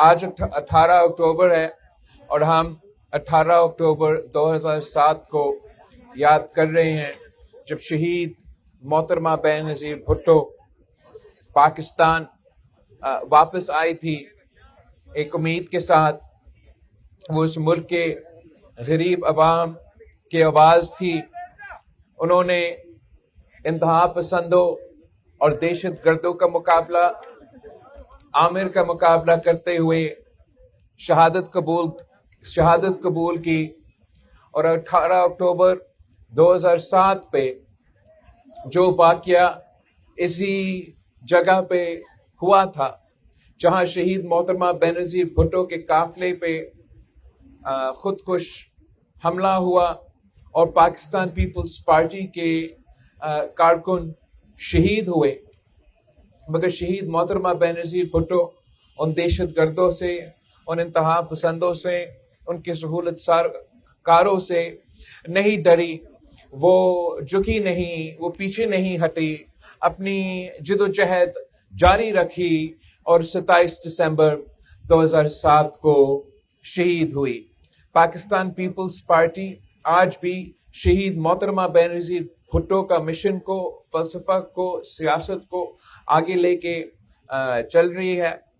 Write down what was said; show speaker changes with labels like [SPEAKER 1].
[SPEAKER 1] آج 18 اکتوبر ہے اور ہم 18 اکتوبر 2007 کو یاد کر رہے ہیں جب شہید محترمہ بے نظیر بھٹو پاکستان واپس آئی تھی ایک امید کے ساتھ. وہ اس ملک کے غریب عوام کی آواز تھی. انہوں نے انتہا پسندوں اور دہشت گردوں کا مقابلہ عامر کا مقابلہ کرتے ہوئے شہادت قبول کی اور 18 اکتوبر 2007 پہ جو واقعہ اسی جگہ پہ ہوا تھا جہاں شہید محترمہ بے نظیر بھٹو کے قافلے پہ خودکش حملہ ہوا اور پاکستان پیپلز پارٹی کے کارکن شہید ہوئے، مگر شہید محترمہ بے نظیر بھٹو ان دہشت گردوں سے، ان انتہا پسندوں سے، ان کے سہولت کاروں سے نہیں ڈری. وہ جھکی نہیں، وہ پیچھے نہیں ہٹی، اپنی جدوجہد جاری رکھی اور 27 دسمبر 2007 کو شہید ہوئی. پاکستان پیپلز پارٹی آج بھی شہید محترمہ بے نظیر بھٹو کا مشن کو، فلسفہ کو، سیاست کو آگے لے کے چل رہی ہے.